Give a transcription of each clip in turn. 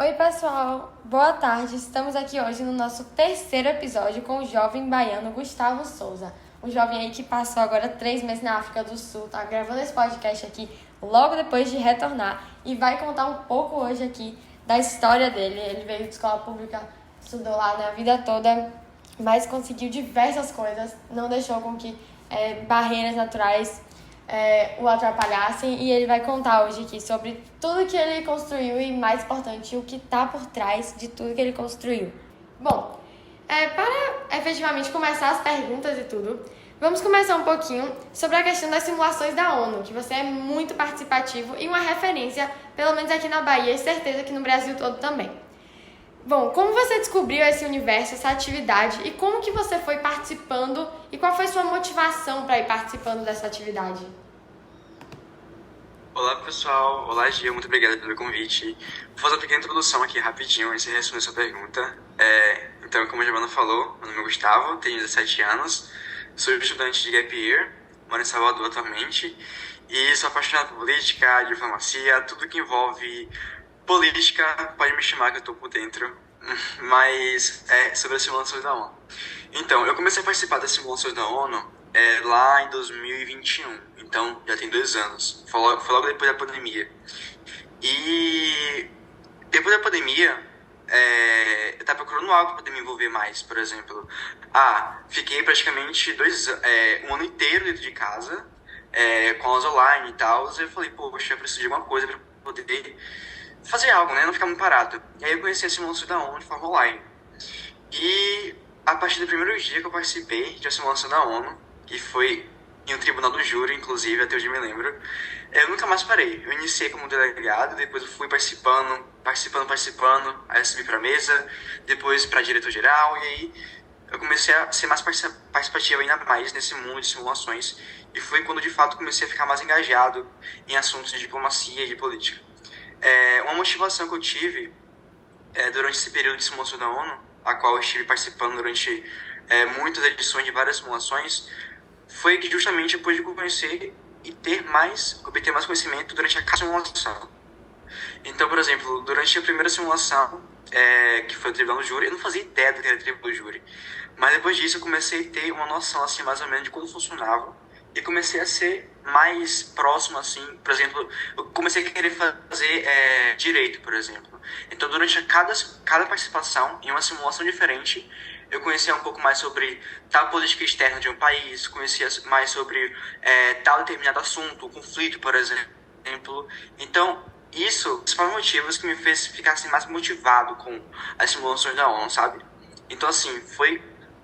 Oi, pessoal! Boa tarde! Estamos aqui hoje no nosso terceiro episódio com o jovem baiano Gustavo Souza. Um jovem aí que passou agora 3 meses na África do Sul, tá gravando esse podcast aqui logo depois de retornar e vai contar um pouco hoje aqui da história dele. Ele veio de escola pública, estudou lá a vida toda, mas conseguiu diversas coisas, não deixou com que barreiras naturais o atrapalhassem, e ele vai contar hoje aqui sobre tudo que ele construiu e, mais importante, o que está por trás de tudo que ele construiu. Bom, para efetivamente começar as perguntas e tudo, vamos começar um pouquinho sobre a questão das simulações da ONU, que você é muito participativo e uma referência, pelo menos aqui na Bahia e certeza que no Brasil todo também. Bom, como você descobriu esse universo, essa atividade, e como que você foi participando e qual foi sua motivação para ir participando dessa atividade? Olá pessoal, olá Gia, muito obrigado pelo convite. Vou fazer uma pequena introdução aqui rapidinho antes de responder sua pergunta. Então, como a Giovana falou, meu nome é Gustavo, tenho 17 anos, sou estudante de Gap Year, moro em Salvador atualmente e sou apaixonado por política, diplomacia, tudo que envolve política, pode me chamar que eu tô por dentro, mas é sobre as simulações da ONU. Então, eu comecei a participar das simulações da ONU lá em 2021, então já tem 2 anos, foi logo depois da pandemia. E depois da pandemia, eu tava procurando algo para poder me envolver mais, por exemplo. Fiquei praticamente um ano inteiro dentro de casa, com aulas online e tal, e eu falei, poxa, eu preciso de alguma coisa para poder fazer algo, né? Não ficar muito parado. E aí eu conheci a simulação da ONU de forma online. E a partir do primeiro dia que eu participei de uma simulação da ONU, que foi em um tribunal do júri, inclusive, até hoje eu me lembro, eu nunca mais parei. Eu iniciei como delegado, depois eu fui participando, aí eu subi pra mesa, depois pra diretor-geral, e aí eu comecei a ser mais participativo ainda mais nesse mundo de simulações, e foi quando de fato comecei a ficar mais engajado em assuntos de diplomacia e de política. Uma motivação que eu tive durante esse período de simulação da ONU, a qual eu estive participando durante muitas edições de várias simulações, foi que justamente eu pude conhecer e obter mais conhecimento durante a cada simulação. Então, por exemplo, durante a primeira simulação, que foi o tribunal do júri, eu não fazia ideia do que era o tribunal do júri. Mas depois disso eu comecei a ter uma noção, assim, mais ou menos de como funcionava. E comecei a ser mais próximo, assim, por exemplo, eu comecei a querer fazer direito, por exemplo. Então, durante cada participação em uma simulação diferente, eu conhecia um pouco mais sobre tal política externa de um país, conhecia mais sobre tal determinado assunto, o conflito, por exemplo. Então, isso foram motivos que me fez ficar assim, mais motivado com as simulações da ONU, sabe? Então, assim, foi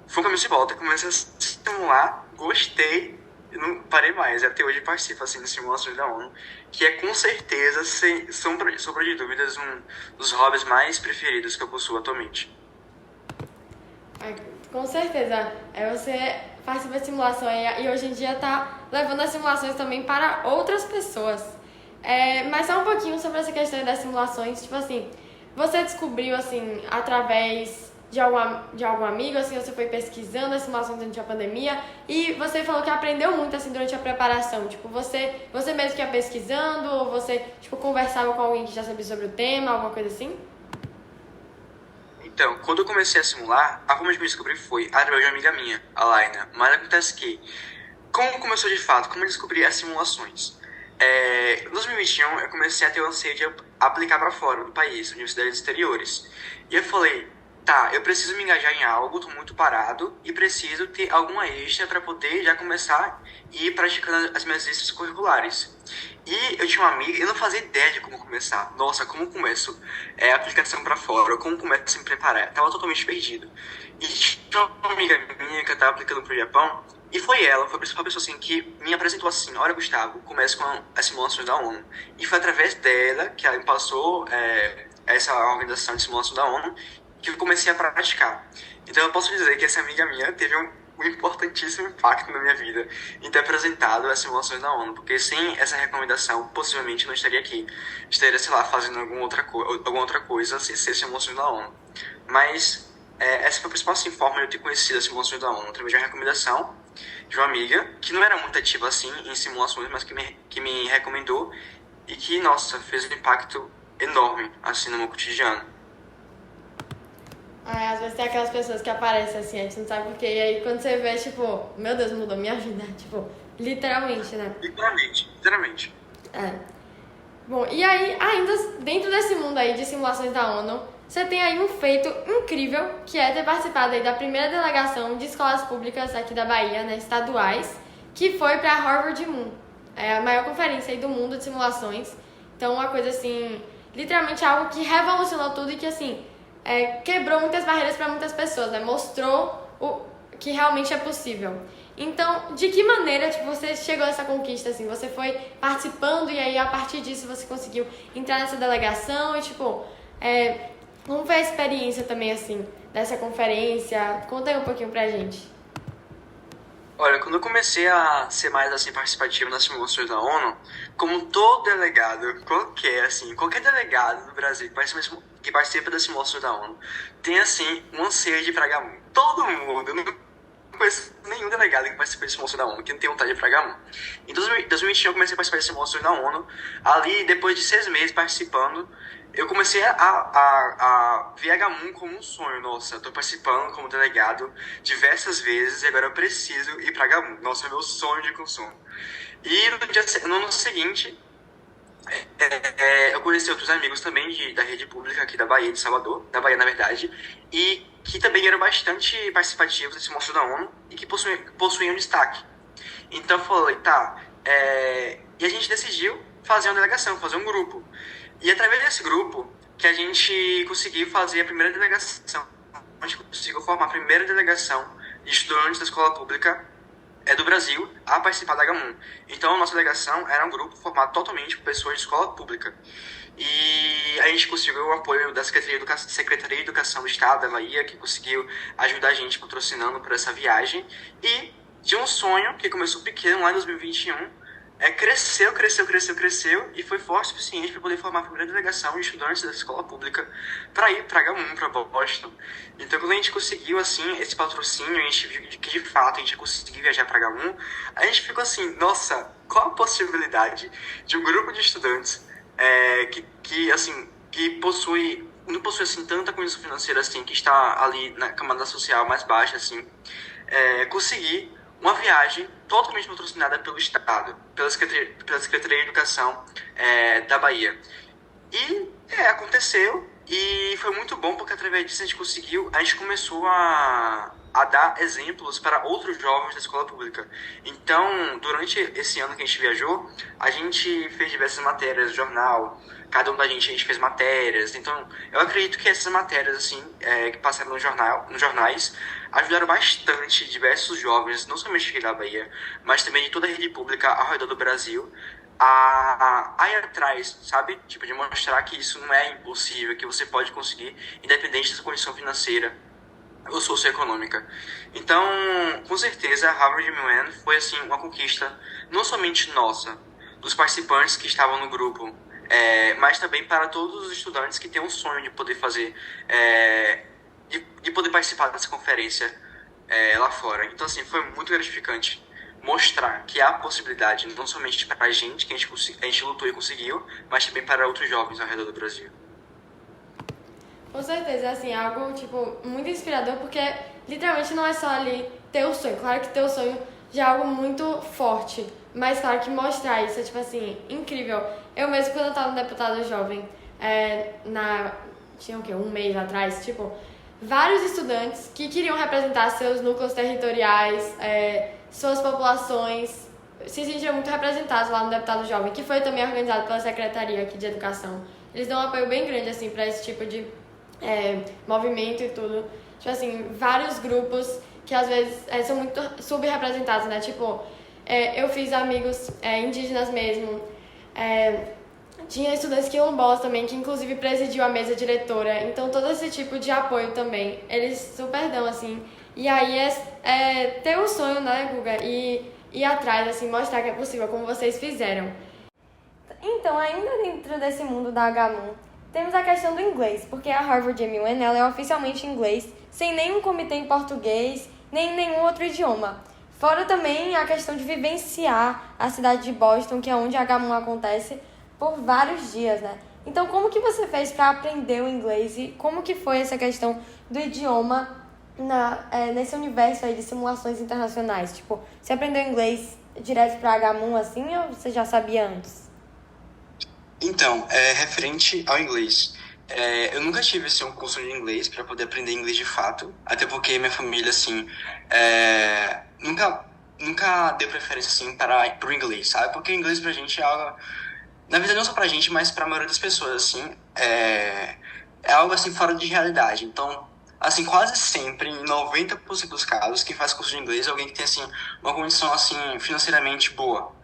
um caminho de volta. Comecei a simular, gostei e não parei mais. Até hoje participo assim, das simulações da ONU, que é com certeza, sem sombra de dúvidas, um dos hobbies mais preferidos que eu possuo atualmente. Com certeza, você participa de simulação e hoje em dia está levando as simulações também para outras pessoas. Mas só um pouquinho sobre essa questão das simulações, tipo assim, você descobriu assim através de algum amigo, assim, você foi pesquisando as simulações durante a pandemia e você falou que aprendeu muito assim durante a preparação, tipo, você mesmo que ia pesquisando ou você tipo conversava com alguém que já sabia sobre o tema, alguma coisa assim? Então, quando eu comecei a simular, a forma de me descobrir foi através de uma amiga minha, a Laina. Mas acontece que, como começou de fato, como eu descobri as simulações? Em 2021, eu comecei a ter o anseio de aplicar para fora do país, universidades exteriores. E eu falei, tá, eu preciso me engajar em algo, tô muito parado, e preciso ter alguma extra para poder já começar e ir praticando as minhas extras curriculares. E eu tinha uma amiga, eu não fazia ideia de como começar. Nossa, como começo a aplicação para fora, como começo a me preparar. Eu tava totalmente perdido. E tinha uma amiga minha que eu tava aplicando pro Japão, e foi a principal pessoa assim, que me apresentou assim, olha Gustavo, comece com as simulações da ONU. E foi através dela que ela me passou essa organização de simulação da ONU, que eu comecei a praticar. Então eu posso dizer que essa amiga minha teve um importantíssimo impacto na minha vida em ter apresentado as simulações da ONU, porque sem essa recomendação, possivelmente não estaria aqui. Estaria, sei lá, fazendo alguma outra coisa sem ser simulações da ONU. Mas essa foi a principal assim, forma de eu ter conhecido as simulações da ONU, através de uma recomendação de uma amiga, que não era muito ativa assim em simulações, mas que me recomendou e que, nossa, fez um impacto enorme, assim, no meu cotidiano. Ai, às vezes tem aquelas pessoas que aparecem assim, a gente não sabe porquê. E aí quando você vê, tipo, meu Deus, mudou minha vida. Tipo, literalmente, né? Literalmente, literalmente. É. Bom, e aí, ainda dentro desse mundo aí de simulações da ONU, você tem aí um feito incrível, que é ter participado aí da primeira delegação de escolas públicas aqui da Bahia, né, estaduais, que foi para a Harvard Moon. É a maior conferência aí do mundo de simulações. Então, uma coisa assim, literalmente algo que revolucionou tudo e que, assim, quebrou muitas barreiras para muitas pessoas, né? Mostrou o que realmente é possível. Então, de que maneira tipo, você chegou a essa conquista, assim? Você foi participando e aí, a partir disso, você conseguiu entrar nessa delegação e, tipo, como foi a experiência também, assim, dessa conferência? Conta aí um pouquinho pra gente. Olha, quando eu comecei a ser mais assim participativo nas simulações da ONU, como todo delegado, qualquer delegado do Brasil que participa das simulações da ONU, tem assim um anseio de pragar muito. Todo mundo, eu não conheço nenhum delegado que participa de simulações da ONU que não tem vontade de pragar muito. Em 2021 eu comecei a participar de simulações da ONU. Ali, depois de 6 meses participando, eu comecei a ver a Gamun como um sonho. Nossa, eu tô participando como delegado diversas vezes e agora eu preciso ir pra Gamun. Nossa, é meu sonho de consumo. E no ano seguinte, eu conheci outros amigos também da rede pública aqui da Bahia, de Salvador, da Bahia na verdade, e que também eram bastante participativos desse monstro da ONU e que possuíam destaque. Então eu falei, tá, e a gente decidiu fazer uma delegação, fazer um grupo. E através desse grupo que a gente conseguiu fazer a primeira delegação. A gente conseguiu formar a primeira delegação de estudantes da escola pública do Brasil a participar da Gamun. Então a nossa delegação era um grupo formado totalmente por pessoas de escola pública. E a gente conseguiu o apoio da Secretaria de Educação do Estado da Bahia, que conseguiu ajudar a gente patrocinando por essa viagem. E de um sonho que começou pequeno lá em 2021, cresceu e foi forte o suficiente para poder formar a primeira delegação de estudantes da escola pública para ir para Gamun, para Boston. Então, quando a gente conseguiu assim esse patrocínio, a gente viu que de fato a gente conseguiu viajar para Gamun, a gente ficou assim, nossa, qual a possibilidade de um grupo de estudantes que possui não possui assim tanta condição financeira assim, que está ali na camada social mais baixa assim, conseguir uma viagem totalmente patrocinada pelo Estado, pela Secretaria de Educação da Bahia. E aconteceu e foi muito bom porque através disso a gente começou a dar exemplos para outros jovens da escola pública. Então, durante esse ano que a gente viajou, a gente fez diversas matérias no jornal, cada um da gente fez matérias. Então, eu acredito que essas matérias assim que passaram nos jornais ajudaram bastante diversos jovens, não somente aqui da Bahia, mas também de toda a rede pública ao redor do Brasil, a ir atrás, sabe? Tipo, de mostrar que isso não é impossível, que você pode conseguir, independente da sua condição financeira ou socioeconômica. Então, com certeza, a Harvard UN foi, assim, uma conquista não somente nossa, dos participantes que estavam no grupo, mas também para todos os estudantes que têm um sonho de poder fazer, de poder participar dessa conferência lá fora. Então, assim, foi muito gratificante mostrar que há possibilidade, não somente para a gente, que a gente lutou e conseguiu, mas também para outros jovens ao redor do Brasil. Com certeza, assim, é algo, tipo, muito inspirador, porque literalmente não é só ali ter o sonho. Claro que ter o sonho já é algo muito forte, mas claro que mostrar isso é, tipo assim, incrível. Eu mesmo, quando eu tava no Deputado Jovem, tinha o quê? Um mês atrás, tipo, vários estudantes que queriam representar seus núcleos territoriais, suas populações, se sentiram muito representados lá no Deputado Jovem, que foi também organizado pela Secretaria aqui de Educação. Eles dão um apoio bem grande, assim, para esse tipo de movimento e tudo. Tipo assim, vários grupos que às vezes são muito subrepresentados, né? Tipo, eu fiz amigos indígenas mesmo, tinha estudantes quilombolas também, que inclusive presidiu a mesa diretora. Então, todo esse tipo de apoio também, eles super dão, assim. E aí ter o sonho, né, Guga? E ir atrás, assim, mostrar que é possível, como vocês fizeram. Então, ainda dentro desse mundo da Gamun, temos a questão do inglês, porque a Harvard MUN ela é oficialmente em inglês, sem nenhum comitê em português, nem em nenhum outro idioma. Fora também a questão de vivenciar a cidade de Boston, que é onde a Gamun acontece, por vários dias, né? Então, como que você fez para aprender o inglês e como que foi essa questão do idioma nesse universo aí de simulações internacionais? Tipo, você aprendeu inglês direto para H1 assim ou você já sabia antes? Então, referente ao inglês, eu nunca tive assim, um curso de inglês para poder aprender inglês de fato, até porque minha família assim nunca deu preferência assim para o inglês, sabe? Porque o inglês pra gente é algo, na verdade não só pra gente, mas pra maioria das pessoas assim, é algo assim fora de realidade. Então, assim, quase sempre, em 90% dos casos, quem faz curso de inglês é alguém que tem assim uma condição assim financeiramente boa.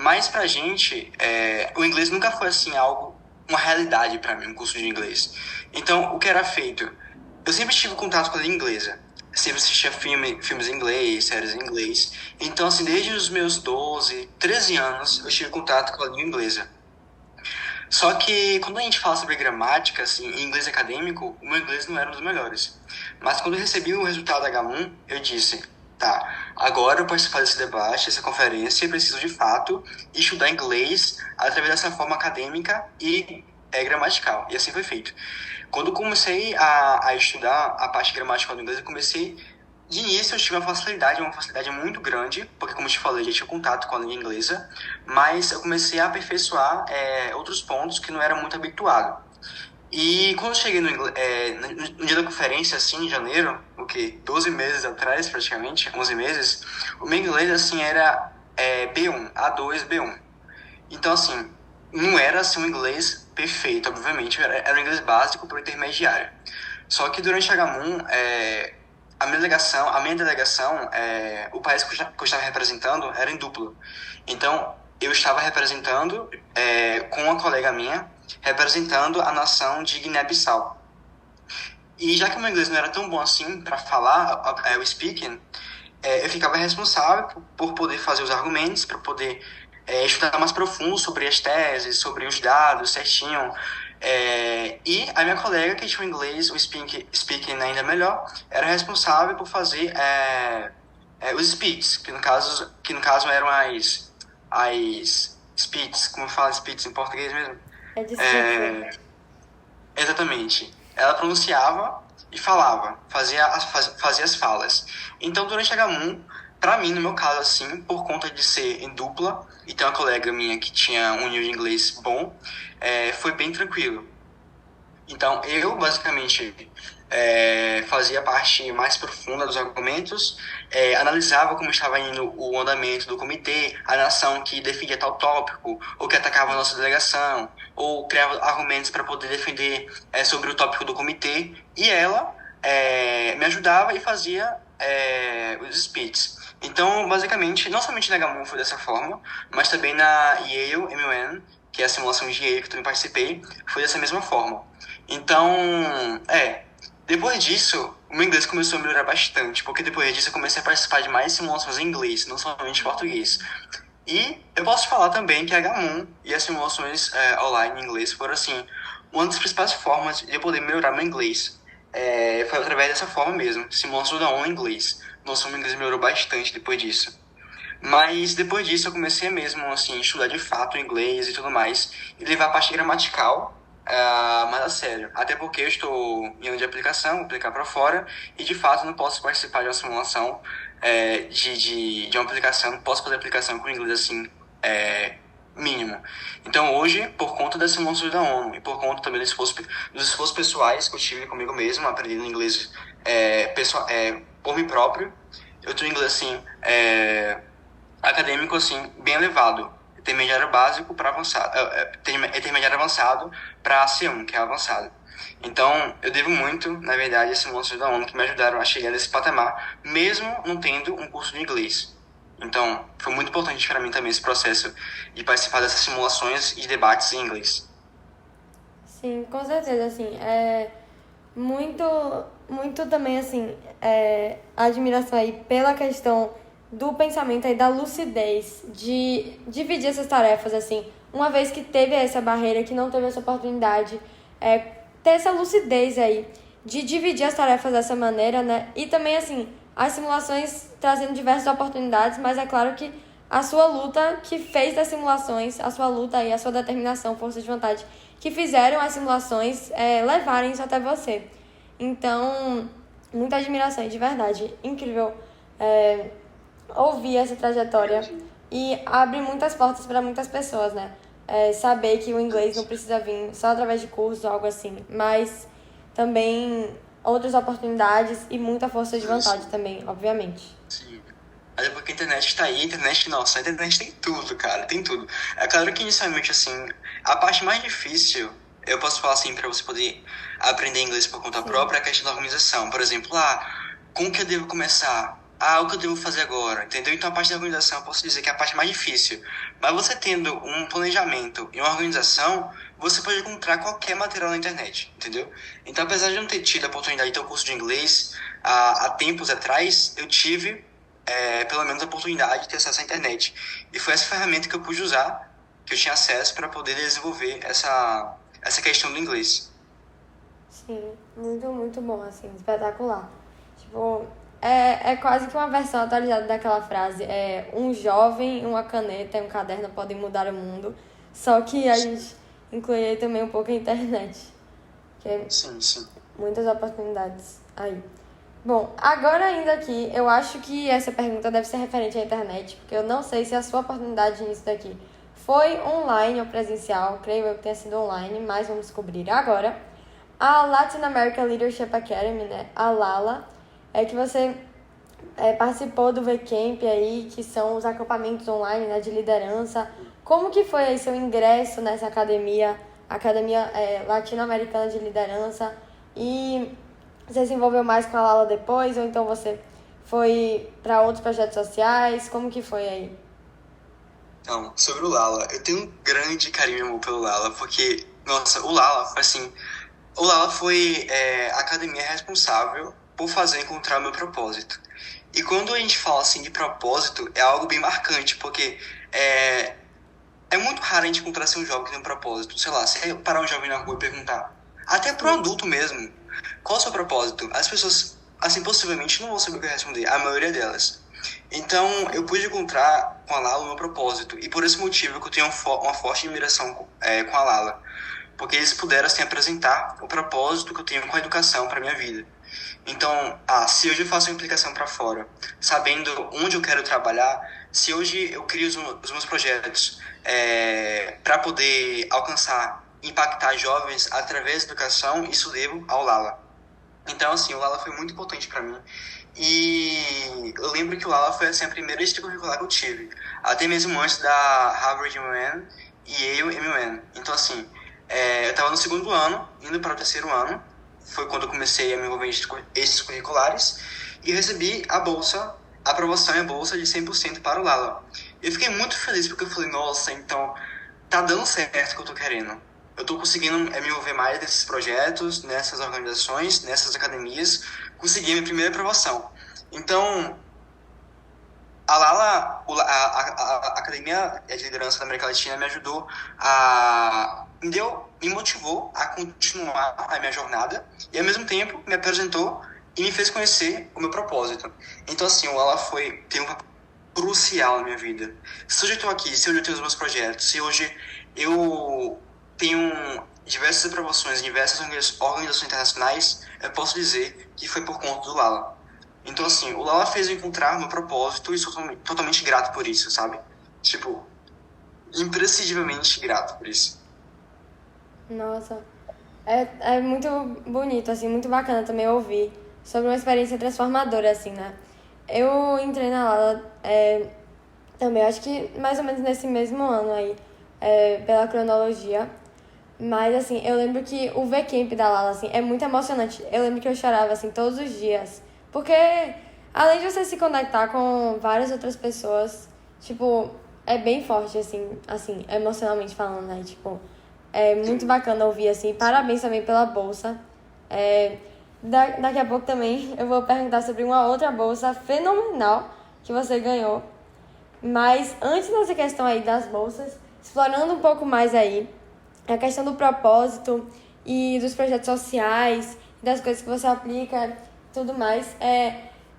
Mas pra gente, o inglês nunca foi assim algo, uma realidade pra mim, um curso de inglês. Então, o que era feito? Eu sempre tive contato com a língua inglesa. Sempre assistia filmes em inglês, séries em inglês. Então, assim, desde os meus 12, 13 anos, eu tive contato com a língua inglesa. Só que quando a gente fala sobre gramática, assim, em inglês acadêmico, o meu inglês não era um dos melhores. Mas quando eu recebi o resultado H1, eu disse, tá, agora eu participar desse debate, dessa conferência, eu preciso de fato estudar inglês através dessa forma acadêmica e gramatical. E assim foi feito. Quando eu comecei a estudar a parte gramatical do inglês, eu comecei de início eu tive uma facilidade muito grande, porque como eu te falei, eu já tinha contato com a língua inglesa, mas eu comecei a aperfeiçoar outros pontos que não era muito habituado. E quando eu cheguei no dia da conferência, assim, em janeiro, 12 meses atrás, praticamente, 11 meses, o meu inglês, assim, era B1, A2, B1. Então, assim, não era, assim, um inglês perfeito, obviamente, era um inglês básico para o intermediário. Só que durante a H1, a minha delegação, o país que eu estava representando era em duplo. Então, eu estava representando com uma colega minha, representando a nação de Guiné-Bissau. E já que o meu inglês não era tão bom assim para falar o speaking, eu ficava responsável por poder fazer os argumentos, para poder estudar mais profundo sobre as teses, sobre os dados certinho. E a minha colega, que tinha o inglês, o speaking ainda melhor, era responsável por fazer os speeches, que no caso eram as speeches, como fala speeches em português mesmo? É distinto. Exatamente. Ela pronunciava e falava, fazia as falas. Então, durante a H1, pra mim, no meu caso, assim, por conta de ser em dupla, e ter uma colega minha que tinha um nível de inglês bom, foi bem tranquilo. Então, eu, basicamente, fazia a parte mais profunda dos argumentos, analisava como estava indo o andamento do comitê, a nação que defendia tal tópico, ou que atacava a nossa delegação, ou criava argumentos para poder defender sobre o tópico do comitê, e ela me ajudava e fazia os speeches. Então, basicamente, não somente na Gamoon foi dessa forma, mas também na Yale MUN, que é a simulação de Yale que eu também participei, foi dessa mesma forma. Então, depois disso, o meu inglês começou a melhorar bastante, porque depois disso eu comecei a participar de mais simulações em inglês, não somente em português. E eu posso te falar também que a Gamoon e as simulações online em inglês foram, assim, uma das principais formas de eu poder melhorar meu inglês. Foi através dessa forma mesmo, simulações da ONU em inglês. Nossa, meu inglês melhorou bastante depois disso. Mas depois disso eu comecei mesmo, assim, estudar de fato o inglês e tudo mais, e levar a parte gramatical mais a sério. Até porque eu estou em ano de aplicação, vou aplicar para fora, e de fato não posso participar de uma simulação de uma aplicação, não posso fazer aplicação com inglês assim, mínimo. Então hoje, por conta das simulações da ONU e por conta também dos esforços pessoais que eu tive comigo mesmo, aprendendo inglês por mim próprio, eu tenho inglês assim, acadêmico assim, bem elevado. Intermediário básico para avançado, intermediário avançado para C1, que é avançado. Então, eu devo muito, na verdade, às simulações da ONU que me ajudaram a chegar nesse patamar, mesmo não tendo um curso de inglês. Então, foi muito importante para mim também esse processo de participar dessas simulações e debates em inglês. Sim, com certeza, assim, muito, muito também, assim, admiração aí pela questão do pensamento aí, da lucidez, de dividir essas tarefas, assim, uma vez que teve essa barreira, que não teve essa oportunidade, ter essa lucidez aí, de dividir as tarefas dessa maneira, né, e também, assim, as simulações trazendo diversas oportunidades, mas é claro que a sua luta que fez das simulações, a sua luta aí, a sua determinação, força de vontade, que fizeram as simulações levarem isso até você. Então, muita admiração, de verdade. Incrível ouvir essa trajetória e abre muitas portas para muitas pessoas, né? Saber que o inglês não precisa vir só através de cursos ou algo assim, mas também outras oportunidades e muita força de vontade também, obviamente. Sim. Até porque a internet tá aí, a internet, nossa, a internet tem tudo, cara, tem tudo. É claro que inicialmente, assim, a parte mais difícil, eu posso falar assim, pra você poder aprender inglês por conta própria, é a questão da organização. Por exemplo, como que eu devo começar? O que eu devo fazer agora? Entendeu? Então a parte da organização eu posso dizer que é a parte mais difícil. Mas você tendo um planejamento e uma organização, você pode encontrar qualquer material na internet, entendeu? Então, apesar de eu não ter tido a oportunidade de ter um curso de inglês há tempos atrás, eu tive pelo menos a oportunidade de ter acesso à internet. E foi essa ferramenta que eu pude usar, que eu tinha acesso para poder desenvolver essa questão do inglês. Sim, muito, muito bom, assim, espetacular. Tipo, é quase que uma versão atualizada daquela frase. Um jovem, uma caneta e um caderno podem mudar o mundo. Só que a gente inclui aí também um pouco a internet. Que Sim. muitas oportunidades aí. Bom, agora ainda aqui, eu acho que essa pergunta deve ser referente à internet, porque eu não sei se a sua oportunidade nisso daqui foi online ou presencial, creio eu que tenha sido online, mas vamos descobrir agora. A Latin American Leadership Academy, né, a LALA, que você participou do VCamp aí, que são os acampamentos online, né, de liderança. Como que foi aí seu ingresso nessa academia latino-americana de liderança? E você se envolveu mais com a Lala depois, ou então você foi para outros projetos sociais? Como que foi aí? Então, sobre o Lala, eu tenho um grande carinho e amor pelo Lala, porque, nossa, o Lala foi a academia responsável por fazer eu encontrar o meu propósito. E quando a gente fala assim de propósito, é algo bem marcante, porque é muito raro a gente encontrar assim, um jovem que tem um propósito. Sei lá, se eu parar um jovem na rua e perguntar, até para um adulto mesmo, qual é o seu propósito? As pessoas, assim, possivelmente não vão saber o que responder, a maioria delas. Então, eu pude encontrar com a Lala o meu propósito. E por esse motivo que eu tenho uma forte admiração com a Lala. Porque eles puderam, assim, apresentar o propósito que eu tenho com a educação para minha vida. Então, se hoje eu faço uma implicação para fora, sabendo onde eu quero trabalhar, se hoje eu crio os meus projetos para poder alcançar, impactar jovens através da educação, isso devo ao Lala. Então, assim, o Lala foi muito importante para mim. E eu lembro que o Lala foi assim, a primeira extracurricular que eu tive, até mesmo antes da Harvard MUN e Yale MUN. Então, assim, eu estava no segundo ano, indo para o terceiro ano, foi quando eu comecei a me envolver em extracurriculares, e recebi a aprovação e a bolsa de 100% para o Lala. Eu fiquei muito feliz porque eu falei, nossa, então tá dando certo o que eu tô querendo. Eu tô conseguindo me envolver mais nesses projetos, nessas organizações, nessas academias, consegui a minha primeira aprovação. Então, a Lala, a Academia de Liderança da América Latina me ajudou me motivou a continuar a minha jornada e, ao mesmo tempo, me apresentou e me fez conhecer o meu propósito. Então, assim, o Lala tem um papel crucial na minha vida. Se hoje eu estou aqui, se hoje eu tenho os meus projetos, se hoje eu tenho diversas aprovações em diversas organizações internacionais, eu posso dizer que foi por conta do Lala. Então, assim, o Lala fez eu encontrar o meu propósito e sou totalmente grato por isso, sabe? Tipo, imprescindivelmente grato por isso. Nossa, é muito bonito, assim, muito bacana também ouvir sobre uma experiência transformadora, assim, né? Eu entrei na Lala também, acho que mais ou menos nesse mesmo ano aí, pela cronologia. Mas, assim, eu lembro que o VCamp da Lala, assim, é muito emocionante. Eu lembro que eu chorava, assim, todos os dias. Porque, além de você se conectar com várias outras pessoas, tipo, é bem forte, assim, emocionalmente falando, né? Tipo, é muito bacana ouvir, assim. Parabéns também pela bolsa. Daqui a pouco também eu vou perguntar sobre uma outra bolsa fenomenal que você ganhou. Mas, antes dessa questão aí das bolsas, explorando um pouco mais aí, a questão do propósito e dos projetos sociais, das coisas que você aplica e tudo mais.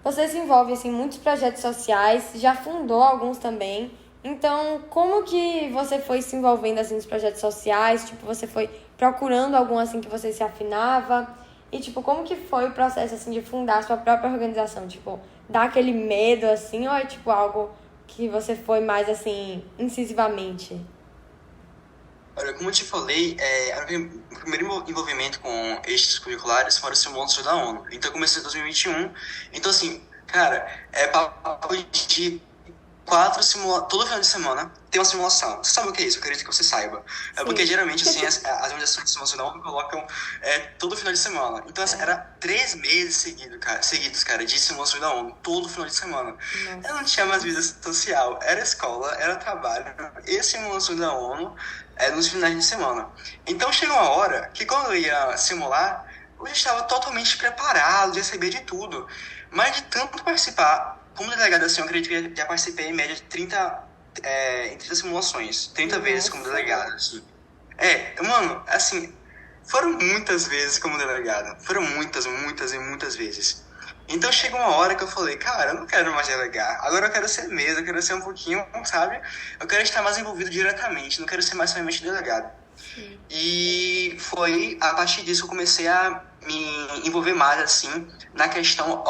Você se envolve assim, em muitos projetos sociais, já fundou alguns também. Então, como que você foi se envolvendo assim, nos projetos sociais? Tipo, você foi procurando algum, assim, que você se afinava? E, tipo, como que foi o processo, assim, de fundar a sua própria organização? Tipo, dá aquele medo, assim, ou é, tipo, algo que você foi mais, assim, incisivamente? Olha, como eu te falei, o primeiro envolvimento com extracurriculares foram os simulados da ONU. Então, eu comecei em 2021. Então, assim, cara, é papo de todo final de semana tem uma simulação. Você sabe o que é isso? Eu acredito que você saiba. É porque Sim. geralmente, assim, as organizações de simulação da ONU colocam todo final de semana. Então, assim, era 3 meses seguidos, cara, de simulação da ONU, todo final de semana. Eu não Nossa. tinha mais vida social. Era escola, era trabalho e simulação da ONU nos finais de semana. Então, chegou uma hora que quando eu ia simular, eu já estava totalmente preparado, já sabia de tudo. Mas de tanto participar, como delegado, assim, eu acredito que já participei em média de 30 simulações. 30 vezes como Nossa. delegado, assim. Mano, assim, foram muitas vezes como delegado. Foram muitas, muitas e muitas vezes. Então chegou uma hora que eu falei, cara, eu não quero mais delegar. Agora eu quero ser mesmo, eu quero ser um pouquinho, sabe? Eu quero estar mais envolvido diretamente, não quero ser mais somente delegado. Sim. E foi a partir disso que eu comecei a me envolver mais assim na questão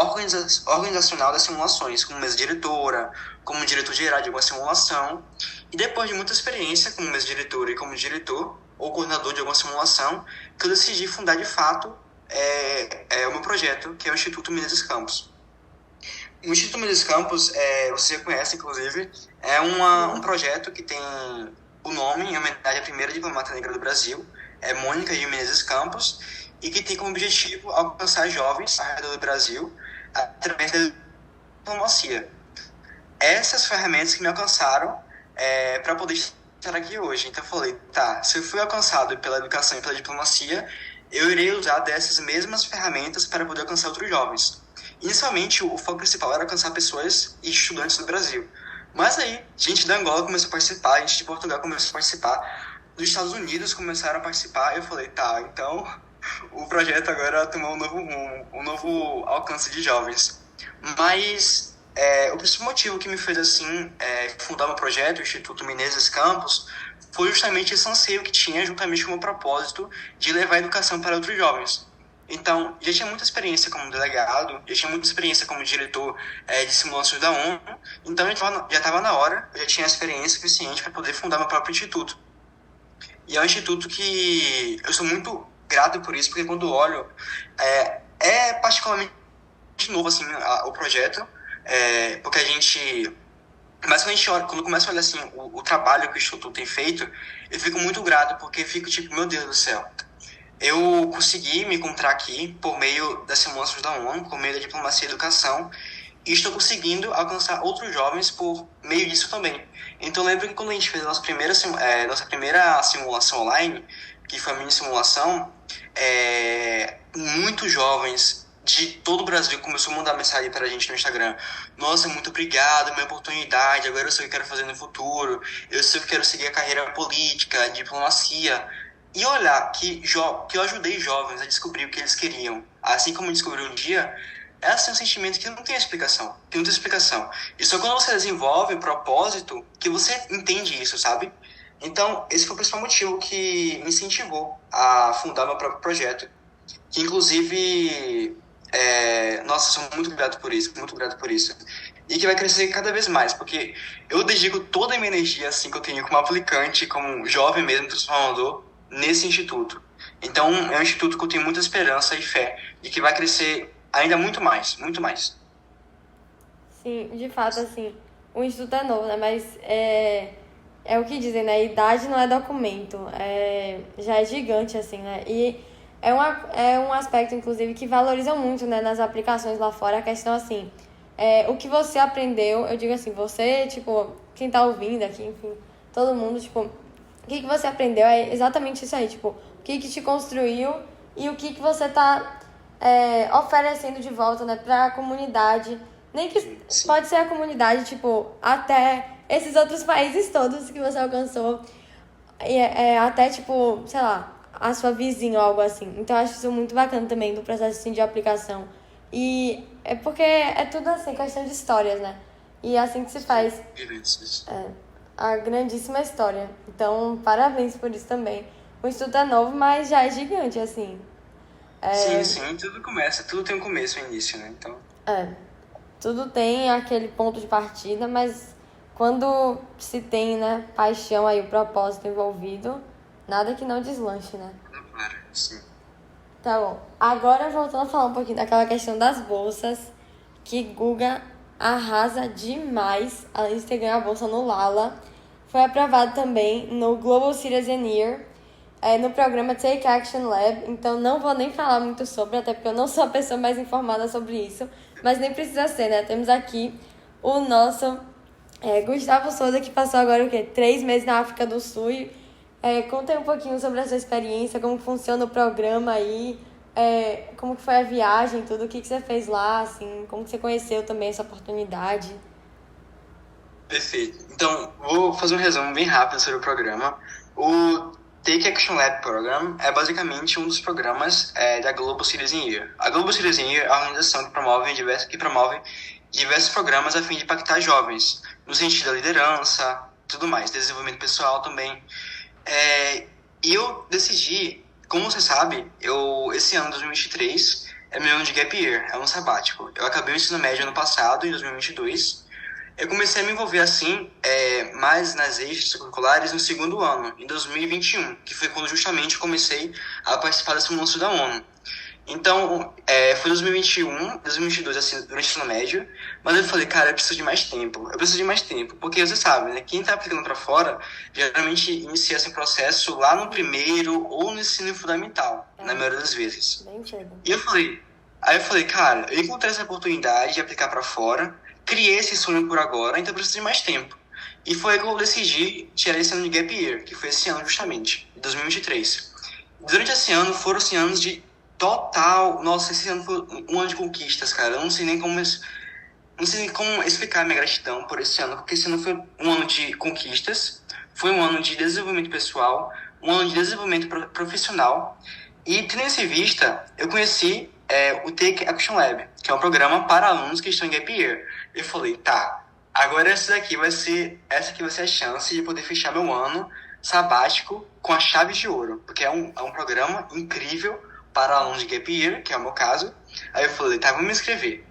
organizacional das simulações, como mesa diretora, como diretor geral de alguma simulação. E depois de muita experiência como mesa diretora e como diretor ou coordenador de alguma simulação, que eu decidi fundar de fato o meu projeto, que é o Instituto Menezes Campos. O Instituto Menezes Campos, você já conhece, inclusive, é um projeto que tem o nome em homenagem à primeira diplomata negra do Brasil, Mônica de Menezes Campos, e que tem como objetivo alcançar jovens ao redor do Brasil através da diplomacia. Essas ferramentas que me alcançaram para poder estar aqui hoje. Então eu falei, tá, se eu fui alcançado pela educação e pela diplomacia, eu irei usar dessas mesmas ferramentas para poder alcançar outros jovens. Inicialmente, o foco principal era alcançar pessoas e estudantes do Brasil. Mas aí, gente da Angola começou a participar, gente de Portugal começou a participar, dos Estados Unidos começaram a participar, e eu falei, tá, então o projeto agora tomou um novo rumo, um novo alcance de jovens. Mas o principal motivo que me fez, assim, fundar meu projeto, o Instituto Menezes Campos, foi justamente esse anseio que tinha, juntamente com o meu propósito, de levar a educação para outros jovens. Então, já tinha muita experiência como delegado, já tinha muita experiência como diretor de simulações da ONU, então já estava na hora, eu já tinha experiência suficiente para poder fundar meu próprio instituto. E é um instituto que eu sou muito grato por isso, porque quando olho, particularmente novo assim, o projeto, porque a gente... Mas quando a gente olha, quando começa a olhar assim, o trabalho que o Instituto tem feito, eu fico muito grato, porque fico tipo, meu Deus do céu, eu consegui me encontrar aqui por meio das simulações da ONU, por meio da diplomacia e educação, e estou conseguindo alcançar outros jovens por meio disso também. Então, eu lembro que quando a gente fez a nossa primeira simulação online, que foi a mini simulação, muitos jovens de todo o Brasil começou a mandar mensagem para a gente no Instagram. Nossa, muito obrigado, minha oportunidade, agora eu sei o que eu quero fazer no futuro, eu sei que eu quero seguir a carreira política, diplomacia. E olhar que eu ajudei jovens a descobrir o que eles queriam, assim como eu descobri um dia, é assim um sentimento que não tem explicação, que não tem explicação. E só quando você desenvolve o propósito que você entende isso, sabe? Então, esse foi o principal motivo que me incentivou a fundar meu próprio projeto, que inclusive, nossa, sou muito grato por isso, muito grato por isso. E que vai crescer cada vez mais, porque eu dedico toda a minha energia, assim, que eu tenho como aplicante, como jovem mesmo, transformador, nesse instituto. Então, é um instituto que eu tenho muita esperança e fé de que vai crescer ainda muito mais, muito mais. Sim, de fato, assim, o instituto é novo, né? Mas é o que dizem, né? Idade não é documento. Já é gigante, assim, né? E é um aspecto, inclusive, que valoriza muito, né? Nas aplicações lá fora. A questão, assim, o que você aprendeu, eu digo assim, você, tipo, quem tá ouvindo aqui, enfim, todo mundo, tipo, o que você aprendeu é exatamente isso aí, tipo, o que te construiu e o que você tá oferecendo de volta, né, pra comunidade. Nem que Sim. pode ser a comunidade, tipo, até esses outros países todos que você alcançou. E até, tipo, sei lá, a sua vizinha ou algo assim. Então, eu acho isso muito bacana também do processo assim, de aplicação. E é porque é tudo assim, questão de histórias, né? E é assim que se faz a grandíssima história. Então, parabéns por isso também. O Instituto é novo, mas já é gigante, assim. Sim, tudo tem um começo e um início, né? Então, Tudo tem aquele ponto de partida, mas quando se tem, né, paixão aí, o propósito envolvido, nada que não deslanche, né? claro, sim. Tá bom. Agora voltando a falar um pouquinho daquela questão das bolsas, que Guga arrasa demais, além de ter ganho a bolsa no Lala. Foi aprovado também no Global Citizen Year, no programa Take Action Lab, então não vou nem falar muito sobre, até porque eu não sou a pessoa mais informada sobre isso, mas nem precisa ser, né? Temos aqui o nosso Gustavo Souza, que passou agora o quê? 3 meses na África do Sul. Conta aí um pouquinho sobre a sua experiência, como funciona o programa aí, como que foi a viagem, tudo, o que você fez lá, assim, como que você conheceu também essa oportunidade. Perfeito. Então, vou fazer um resumo bem rápido sobre o programa. O Take Action Lab Program é basicamente um dos programas da Global Citizen Year. A Global Citizen Year é a organização que promove diversos programas a fim de impactar jovens, no sentido da liderança, tudo mais, desenvolvimento pessoal também. E eu decidi, como você sabe, esse ano, 2023, é meu ano de gap year, é um sabático. Eu acabei o ensino médio ano passado, em 2022. Eu comecei a me envolver assim, mais nas extracurriculares no segundo ano, em 2021, que foi quando justamente eu comecei a participar desse anúncio da ONU. Então, foi 2021, 2022, assim, durante o ensino médio, mas eu falei, cara, eu preciso de mais tempo, porque você sabe, né, quem tá aplicando para fora, geralmente inicia esse processo lá no primeiro ou no ensino fundamental, na maioria das vezes. Bem cedo. Aí eu falei, cara, eu encontrei essa oportunidade de aplicar para fora, criei esse sonho por agora, então eu preciso de mais tempo. E foi aí que eu decidi tirar esse ano de gap year, que foi esse ano justamente, 2023. Durante esse ano foram assim, anos de total... Nossa, esse ano foi um ano de conquistas, cara. Eu não sei nem como explicar a minha gratidão por esse ano, porque esse ano foi um ano de conquistas, foi um ano de desenvolvimento pessoal, um ano de desenvolvimento profissional. E, tendo isso em vista, eu conheci o Take Action Lab, que é um programa para alunos que estão em gap year. Eu falei, tá, agora essa aqui vai ser a chance de poder fechar meu ano sabático com a chave de ouro, porque é um programa incrível para alunos de gap year, que é o meu caso. Aí eu falei, tá, vamos me inscrever.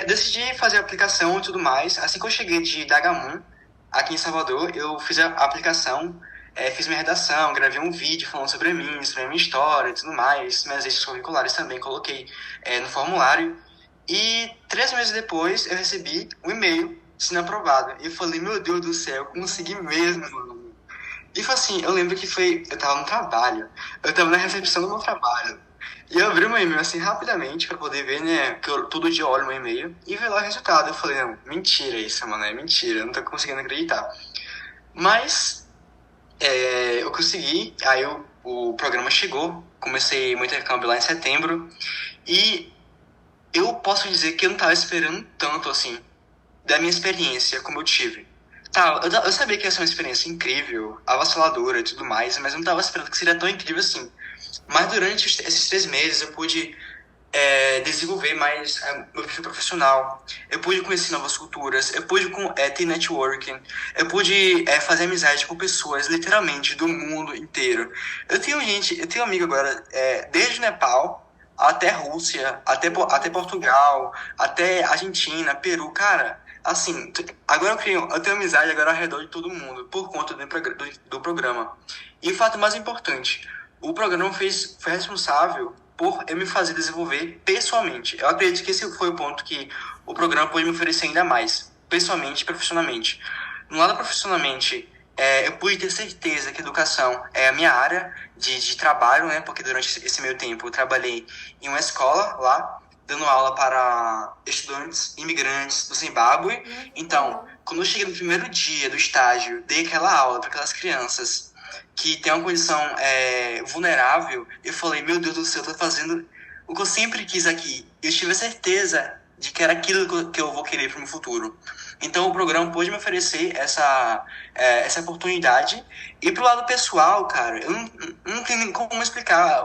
Decidi fazer a aplicação e tudo mais. Assim que eu cheguei de Dagamun, aqui em Salvador, eu fiz a aplicação, fiz minha redação, gravei um vídeo falando sobre mim, sobre a minha história e tudo mais. Minhas extracurriculares também coloquei no formulário. E 3 meses depois eu recebi um e-mail sendo aprovado. E eu falei, meu Deus do céu, eu consegui mesmo, mano. E foi assim, eu lembro que eu tava no trabalho, eu tava na recepção do meu trabalho. E eu abri meu e-mail assim rapidamente pra poder ver, né, que eu todo dia olho meu e-mail e ver lá o resultado. Eu falei, não, mentira isso, mano, é mentira, eu não tô conseguindo acreditar. Mas eu consegui, aí o programa chegou, comecei meu intercâmbio lá em setembro e eu posso dizer que eu não tava esperando tanto assim da minha experiência como eu tive. Tá, eu sabia que ia ser uma experiência incrível, avassaladora e tudo mais, mas eu não tava esperando que seria tão incrível assim. Mas durante esses 3 meses eu pude desenvolver mais meu perfil profissional, eu pude conhecer novas culturas, eu pude ter networking, eu pude fazer amizade com pessoas literalmente do mundo inteiro. Eu tenho amigo agora desde o Nepal até Rússia, até Portugal, até Argentina, Peru, cara. Assim, agora eu tenho amizade agora ao redor de todo mundo por conta do programa. E o fato mais importante, o programa foi responsável por eu me fazer desenvolver pessoalmente. Eu acredito que esse foi o ponto que o programa pôde me oferecer ainda mais, pessoalmente e profissionalmente. No lado profissionalmente, eu pude ter certeza que a educação é a minha área de trabalho, né? Porque durante esse meio tempo eu trabalhei em uma escola lá, dando aula para estudantes imigrantes do Zimbábue. Então, quando eu cheguei no primeiro dia do estágio, dei aquela aula para aquelas crianças que têm uma condição vulnerável, eu falei, meu Deus do céu, eu tô fazendo o que eu sempre quis aqui. Eu tive a certeza de que era aquilo que eu vou querer para o meu futuro. Então, o programa pôde me oferecer essa oportunidade. E pro lado pessoal, cara, eu não tenho nem como explicar,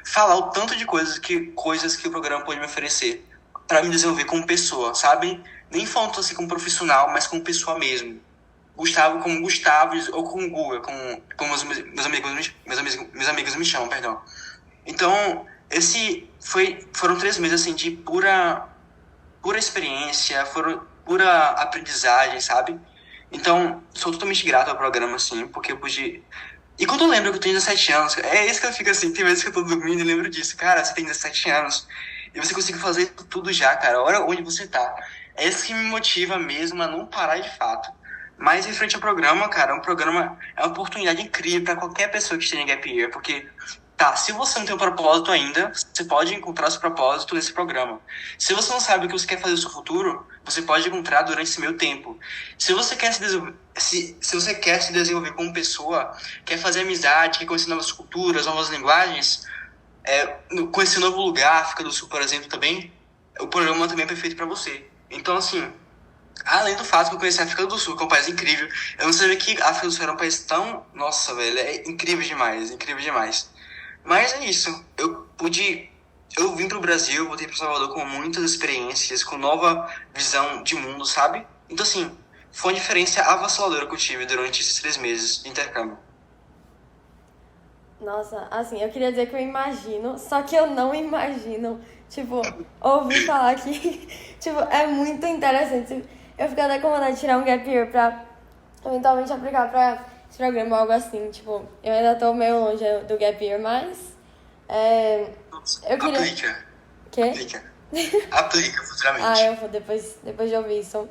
falar o tanto de coisas que o programa pôde me oferecer para me desenvolver como pessoa, sabe? Nem falando assim como profissional, mas como pessoa mesmo. Gustavo como Gustavo ou como Guga, como meus amigos me chamam, perdão. Então, foram 3 meses assim de pura experiência, pura aprendizagem, sabe? Então, sou totalmente grato ao programa, assim, porque eu pude... E quando eu lembro que eu tenho 17 anos, é isso que eu fico assim, tem vezes que eu tô dormindo e lembro disso. Cara, você tem 17 anos e você conseguiu fazer tudo já, cara. Olha onde você tá. É isso que me motiva mesmo a não parar de fato. Mas em frente ao programa, cara, um programa é uma oportunidade incrível para qualquer pessoa que esteja em Gap Year, porque, tá, se você não tem um propósito ainda, você pode encontrar seu propósito nesse programa. Se você não sabe o que você quer fazer no seu futuro, você pode encontrar durante esse meio tempo. Se você quer se desenvolver, se você quer se desenvolver como pessoa, quer fazer amizade, quer conhecer novas culturas, novas linguagens, conhecer um novo lugar, África do Sul, por exemplo, também, o programa também é perfeito para você. Então, assim, além do fato que eu conheci a África do Sul, que é um país incrível, eu não sabia que a África do Sul era um país tão... Nossa, velho, é incrível demais, incrível demais. Mas é isso, eu vim pro Brasil, voltei pro Salvador com muitas experiências, com nova visão de mundo, sabe? Então, assim, foi uma diferença avassaladora que eu tive durante esses 3 meses de intercâmbio. Nossa, assim, eu queria dizer que eu imagino, só que eu não imagino. Tipo, ouvir falar que, tipo, é muito interessante. Eu fico até com vontade de tirar um gap year pra eventualmente aplicar pra esse programa ou algo assim. Tipo, eu ainda tô meio longe do gap year, mas eu queria... Aplica. Quê? Aplica. Aplica futuramente. Eu vou depois de ouvir isso.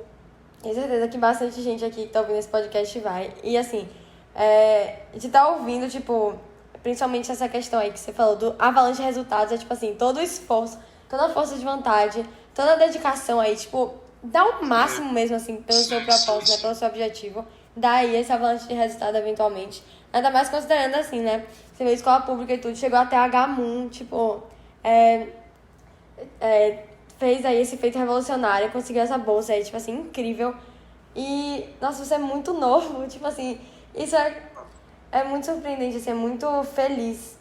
Tenho certeza que bastante gente aqui que tá ouvindo esse podcast vai. E assim, de estar ouvindo, tipo, principalmente essa questão aí que você falou do avalanche de resultados, é tipo assim, todo o esforço, toda a força de vontade, toda a dedicação aí, tipo, dá o máximo mesmo, assim, pelo seu propósito, né, pelo seu objetivo. Daí esse avalanche de resultado eventualmente. Ainda mais considerando assim, né? Você vê escola pública e tudo, chegou até HMUN, tipo, fez aí esse feito revolucionário, conseguiu essa bolsa aí, tipo assim, incrível. E, nossa, você é muito novo, tipo assim, isso é muito surpreendente, assim, é muito feliz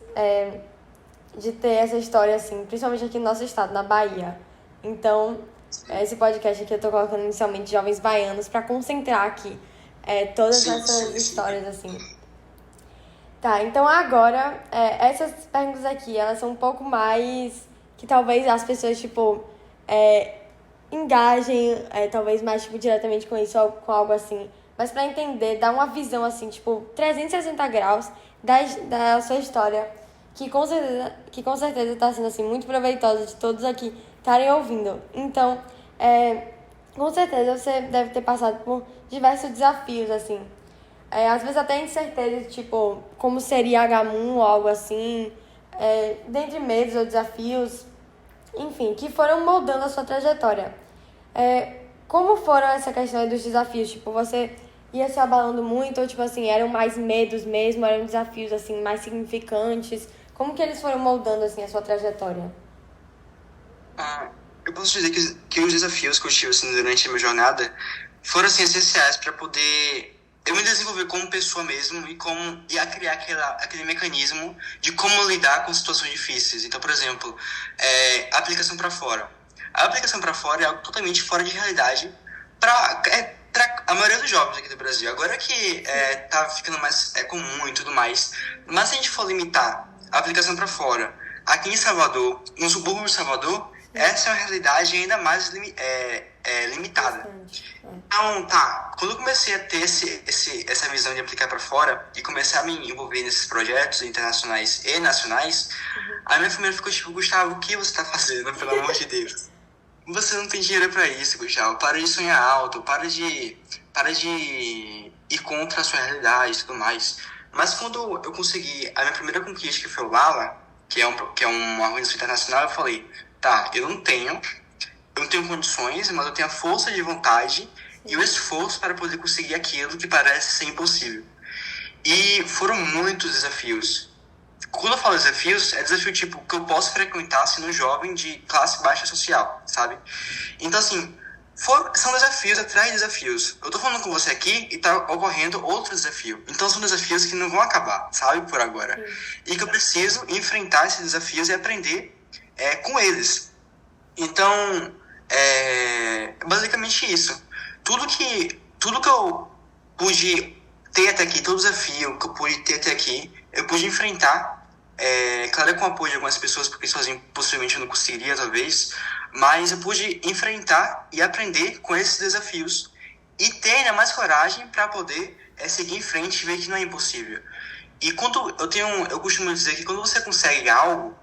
de ter essa história, assim, principalmente aqui no nosso estado, na Bahia. Então, esse podcast aqui eu tô colocando inicialmente Jovens Baianos pra concentrar aqui todas essas histórias, assim. Tá, então agora, essas perguntas aqui, elas são um pouco mais que talvez as pessoas, tipo, engajem, talvez mais, tipo, diretamente com isso, ou com algo assim. Mas pra entender, dar uma visão, assim, tipo, 360 graus da sua história, que com certeza tá sendo, assim, muito proveitosa de todos aqui estarem ouvindo. Então, com certeza você deve ter passado por diversos desafios, assim. Às vezes até incerteza, tipo, como seria HMUN ou algo assim, dentre medos ou desafios, enfim, que foram moldando a sua trajetória. Como foram essa questão aí dos desafios? Tipo, você ia se abalando muito ou, tipo assim, eram mais medos mesmo, eram desafios, assim, mais significantes? Como que eles foram moldando, assim, a sua trajetória? Eu posso dizer que os desafios que eu tive assim, durante a minha jornada foram assim, essenciais para poder eu me desenvolver como pessoa mesmo e a criar aquele mecanismo de como lidar com situações difíceis. Então, por exemplo, a aplicação para fora. A aplicação para fora é algo totalmente fora de realidade para a maioria dos jovens aqui do Brasil. Agora que tá ficando mais comum e tudo mais. Mas se a gente for limitar a aplicação para fora, aqui em Salvador, no subúrbio de Salvador, essa é uma realidade ainda mais limitada. Então, quando eu comecei a ter essa visão de aplicar para fora e começar a me envolver nesses projetos internacionais e nacionais, a minha família ficou tipo, Gustavo, o que você tá fazendo, pelo amor de Deus? Você não tem dinheiro para isso, Gustavo. Para de sonhar alto, para de ir contra a sua realidade e tudo mais. Mas quando eu consegui a minha primeira conquista, que foi o Lala, que é uma organização internacional, eu falei, eu não tenho condições, mas eu tenho a força de vontade e o esforço para poder conseguir aquilo que parece ser impossível. E foram muitos desafios. Quando eu falo desafios, é desafio tipo que eu posso frequentar sendo um jovem de classe baixa social, sabe? Então, assim, são desafios atrás de desafios. Eu tô falando com você aqui e tá ocorrendo outro desafio. Então, são desafios que não vão acabar, sabe? Por agora. E que eu preciso enfrentar esses desafios e aprender com eles. Então, basicamente isso. Tudo que eu pude ter até aqui, todo o desafio que eu pude ter até aqui, eu pude enfrentar, claro, com o apoio de algumas pessoas, porque sozinho possivelmente eu não conseguiria, talvez, mas eu pude enfrentar e aprender com esses desafios e ter ainda mais coragem para poder seguir em frente e ver que não é impossível. E quando eu costumo dizer que quando você consegue algo,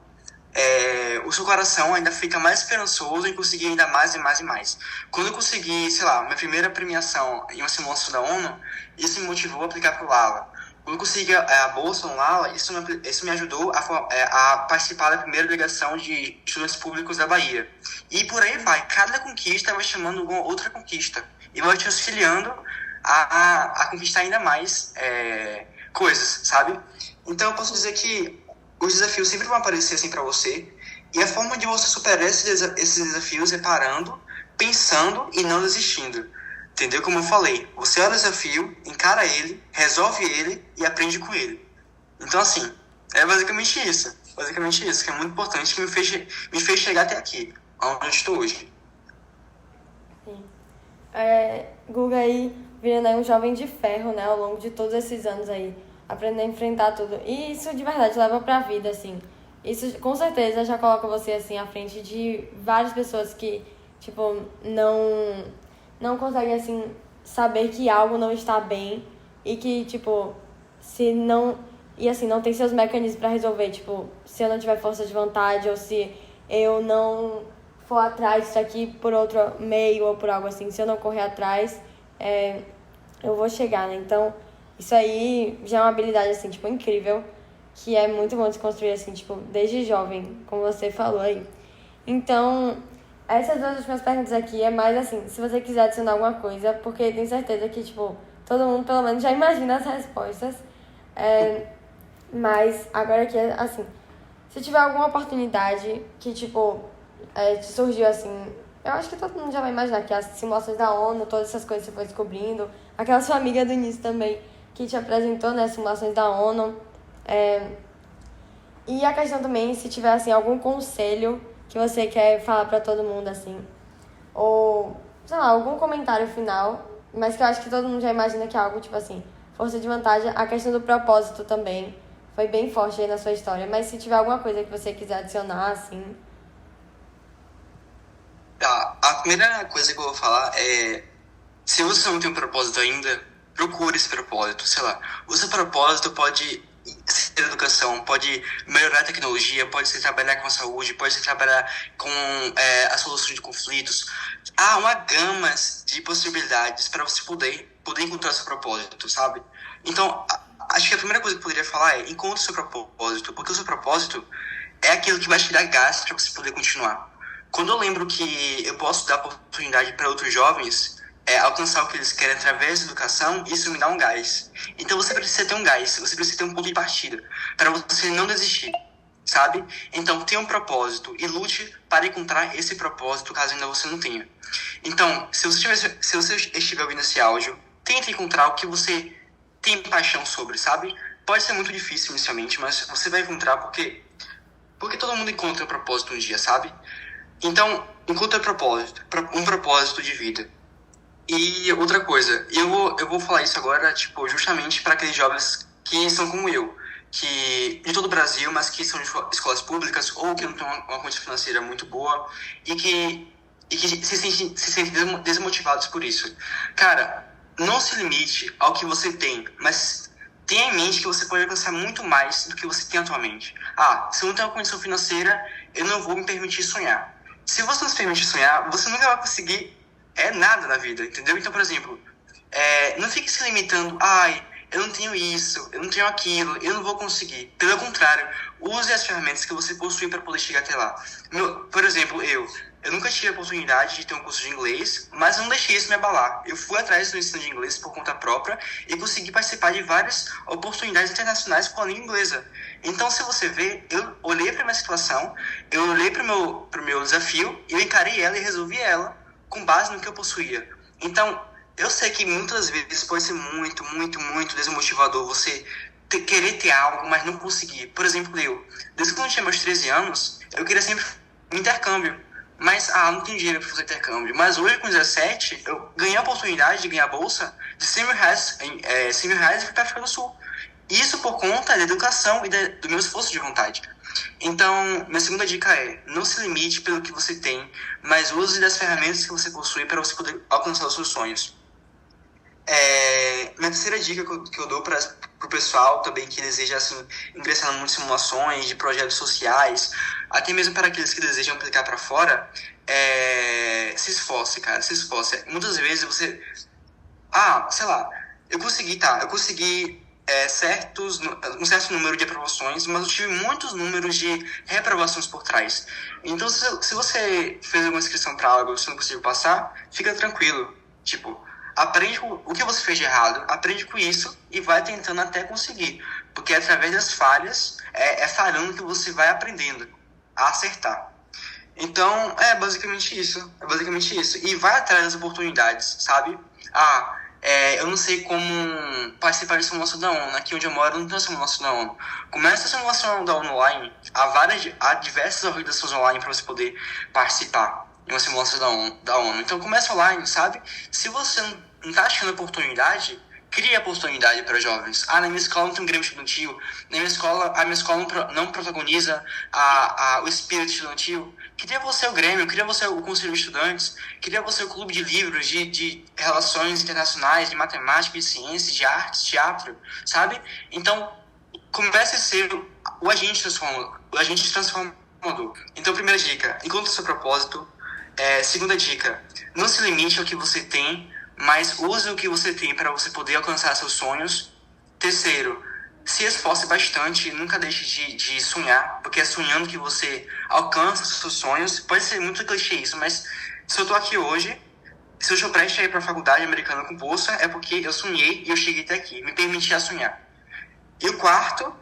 o seu coração ainda fica mais esperançoso em conseguir ainda mais e mais e mais. Quando eu consegui, sei lá, minha primeira premiação em uma simulação da ONU, isso me motivou a aplicar para o Lala. Quando eu consegui a bolsa no Lala, isso me ajudou a participar da primeira delegação de estudantes públicos da Bahia. E por aí vai. Cada conquista vai chamando alguma outra conquista. E vai te auxiliando a conquistar ainda mais coisas, sabe? Então eu posso dizer que os desafios sempre vão aparecer assim para você, e a forma de você superar esses desafios é parando, pensando e não desistindo. Entendeu? Como eu falei, você olha o desafio, encara ele, resolve ele e aprende com ele. Então, assim, é basicamente isso. Basicamente isso, que é muito importante, que me fez chegar até aqui, onde eu estou hoje. Sim. Guga aí, virando aí um jovem de ferro, né, ao longo de todos esses anos aí, aprendendo a enfrentar tudo. E isso de verdade leva pra vida, assim. Isso com certeza já coloca você, assim, à frente de várias pessoas que, tipo, não conseguem, assim, saber que algo não está bem e que, tipo, se não... E, assim, não tem seus mecanismos pra resolver, tipo, se eu não tiver força de vontade ou se eu não for atrás disso aqui por outro meio ou por algo assim, se eu não correr atrás, eu vou chegar, né? Então, isso aí já é uma habilidade, assim, tipo, incrível, que é muito bom de construir, assim, tipo, desde jovem, como você falou aí. Então, essas duas últimas perguntas aqui é mais, assim, se você quiser adicionar alguma coisa, porque tenho certeza que, tipo, todo mundo, pelo menos, já imagina as respostas. Mas, agora que, assim, se tiver alguma oportunidade que, tipo, te surgiu, assim, eu acho que todo mundo já vai imaginar que as simulações da ONU, todas essas coisas que você foi descobrindo, aquela sua amiga do início também, que te apresentou, né, simulações da ONU. E a questão também, se tiver, assim, algum conselho que você quer falar pra todo mundo, assim, ou, sei lá, algum comentário final, mas que eu acho que todo mundo já imagina que é algo, tipo assim, força de vantagem. A questão do propósito também foi bem forte aí na sua história, mas se tiver alguma coisa que você quiser adicionar, assim... Tá, a primeira coisa que eu vou falar é, se você não tem um propósito ainda, procure esse propósito, sei lá. O seu propósito pode ser educação, pode melhorar a tecnologia, pode ser trabalhar com a saúde, pode ser trabalhar com a solução de conflitos. Há uma gama de possibilidades para você poder encontrar seu propósito, sabe? Então, acho que a primeira coisa que eu poderia falar é encontre o seu propósito, porque o seu propósito é aquilo que vai te dar gás para você poder continuar. Quando eu lembro que eu posso dar oportunidade para outros jovens alcançar o que eles querem através da educação, isso me dá um gás. Então você precisa ter um gás, você precisa ter um ponto de partida para você não desistir, sabe? Então tenha um propósito e lute para encontrar esse propósito caso ainda você não tenha. Então, se você estiver ouvindo esse áudio, tente encontrar o que você tem paixão sobre, sabe? Pode ser muito difícil inicialmente, mas você vai encontrar porque todo mundo encontra um propósito um dia, sabe? Então, encontre um propósito de vida. E outra coisa, eu vou falar isso agora, tipo, justamente para aqueles jovens que são como eu, que de todo o Brasil, mas que são de escolas públicas ou que não têm uma condição financeira muito boa e que se sentem desmotivados por isso. Cara, não se limite ao que você tem, mas tenha em mente que você pode alcançar muito mais do que você tem atualmente. Se eu não tenho uma condição financeira, eu não vou me permitir sonhar. Se você não se permitir sonhar, você nunca vai conseguir nada na vida, entendeu? Então, por exemplo, não fique se limitando, eu não tenho isso, eu não tenho aquilo, eu não vou conseguir. Pelo contrário, use as ferramentas que você possui para poder chegar até lá. Por exemplo, eu nunca tive a oportunidade de ter um curso de inglês, mas não deixei isso me abalar. Eu fui atrás do ensino de inglês por conta própria e consegui participar de várias oportunidades internacionais com a língua inglesa. Então, se você vê, eu olhei para minha situação, eu olhei para o meu desafio, eu encarei ela e resolvi ela com base no que eu possuía. Então, eu sei que muitas vezes pode ser muito, muito, muito desmotivador você querer ter algo, mas não conseguir. Por exemplo, desde quando eu tinha meus 13 anos, eu queria sempre um intercâmbio. mas não tenho dinheiro para fazer intercâmbio. Mas hoje, com 17, eu ganhei a oportunidade de ganhar a bolsa de R$ 100, 100 mil reais e fui para a África do Sul. Isso por conta da educação e do meu esforço de vontade. Então, minha segunda dica é: não se limite pelo que você tem, mas use das ferramentas que você possui para você poder alcançar os seus sonhos. Minha terceira dica que eu dou para o pessoal também que deseja assim, ingressar em muitas simulações de projetos sociais, até mesmo para aqueles que desejam aplicar para fora, se esforce, cara, se esforce. Muitas vezes você... sei lá, eu consegui um certo número de aprovações, mas eu tive muitos números de reprovações por trás. Então, se você fez alguma inscrição para algo e você não conseguiu passar, fica tranquilo. Tipo, aprende o que você fez de errado, aprende com isso e vai tentando até conseguir. Porque é através das falhas, falhando que você vai aprendendo a acertar. Então, é basicamente isso. E vai atrás das oportunidades, sabe? Eu não sei como participar de simulação da ONU. Aqui onde eu moro não tem simulação da ONU. Começa a simulação da ONU online. Há diversas organizações online para você poder participar de uma simulação da ONU. Então começa online, sabe? Se você não está achando oportunidade, cria oportunidade para jovens. Na minha escola não tem um grêmio estudantil. A minha escola não protagoniza o espírito estudantil. Cria você o grêmio, cria você o conselho de estudantes, cria você o clube de livros, de relações internacionais, de matemática, de ciências, de artes, teatro, sabe? Então, comece a ser o agente transformador. Então, primeira dica, encontre o seu propósito. Segunda dica, não se limite ao que você tem, mas use o que você tem para você poder alcançar seus sonhos. Terceiro, se esforce bastante, nunca deixe de sonhar, porque é sonhando que você alcança os seus sonhos. Pode ser muito clichê isso, mas se eu estou aqui hoje, se eu estou prestes a ir para a faculdade americana com bolsa, é porque eu sonhei e eu cheguei até aqui, me permitia sonhar. E o quarto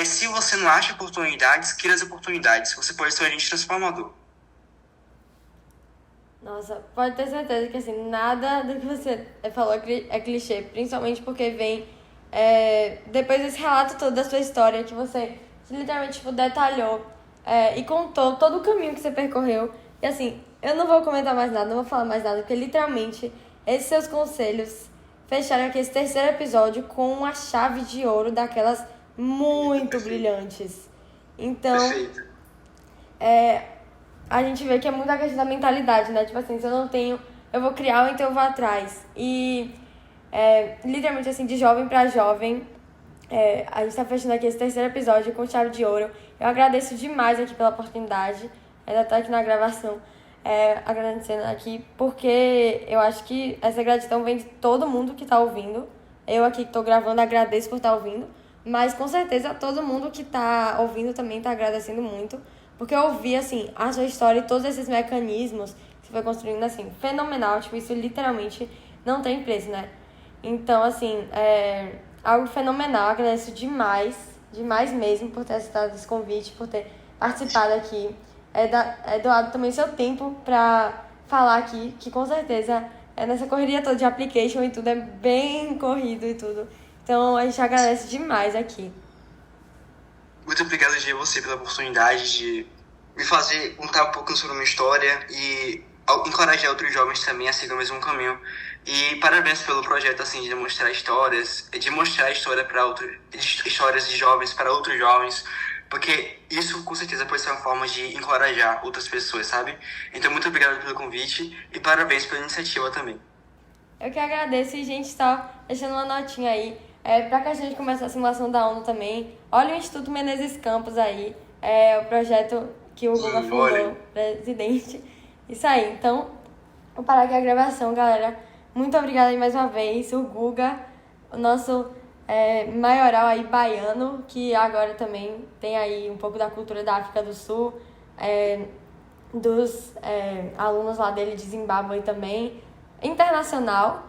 se você não acha oportunidades, cria as oportunidades. Você pode ser um agente transformador. Nossa, pode ter certeza que assim, nada do que você falou é clichê, principalmente porque vem depois desse relato todo da sua história, que você literalmente detalhou e contou todo o caminho que você percorreu. E assim, eu não vou comentar mais nada, não vou falar mais nada, porque literalmente esses seus conselhos fecharam aqui esse terceiro episódio com uma chave de ouro daquelas muito brilhantes. Então, Perfeito. A gente vê que é muito a questão da mentalidade, né? Tipo assim, se eu não tenho, eu vou criar ou então eu vou atrás. E, literalmente assim, de jovem pra jovem, a gente tá fechando aqui esse terceiro episódio com chave de ouro. Eu agradeço demais aqui pela oportunidade, ainda tá aqui na gravação, agradecendo aqui, porque eu acho que essa gratidão vem de todo mundo que tá ouvindo. Eu aqui que tô gravando agradeço por estar ouvindo, mas com certeza todo mundo que tá ouvindo também tá agradecendo muito. Porque eu ouvi, assim, a sua história e todos esses mecanismos que você foi construindo, assim, fenomenal. Tipo, isso literalmente não tem preço, né? Então, assim, algo fenomenal. Agradeço demais, demais mesmo por ter aceitado esse convite, por ter participado aqui. Doado também seu tempo pra falar aqui, que com certeza nessa correria toda de application e tudo é bem corrido e tudo. Então, a gente agradece demais aqui. Muito obrigado, Gia, a você pela oportunidade de me fazer contar um pouco sobre a minha história e encorajar outros jovens também a seguir o mesmo caminho. E parabéns pelo projeto assim, de demonstrar histórias, de mostrar a história histórias de jovens para outros jovens, porque isso com certeza pode ser uma forma de encorajar outras pessoas, sabe? Então, muito obrigado pelo convite e parabéns pela iniciativa também. Eu que agradeço e, gente, tá deixando uma notinha aí. Pra que a gente comece a simulação da ONU também. Olha o Instituto Menezes Campos aí. O projeto que o Guga fundou, presidente. Isso aí. Então, vou parar aqui a gravação, galera. Muito obrigada aí mais uma vez. O Guga, o nosso maioral aí baiano, que agora também tem aí um pouco da cultura da África do Sul. Dos alunos lá dele de Zimbábue também. Internacional,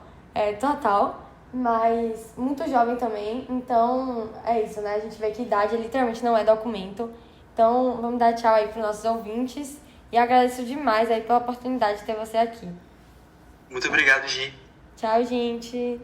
total. Mas muito jovem também, então é isso, né? A gente vê que idade literalmente não é documento. Então vamos dar tchau aí para os nossos ouvintes e agradeço demais aí pela oportunidade de ter você aqui. Muito obrigado, Gi. Tchau, gente.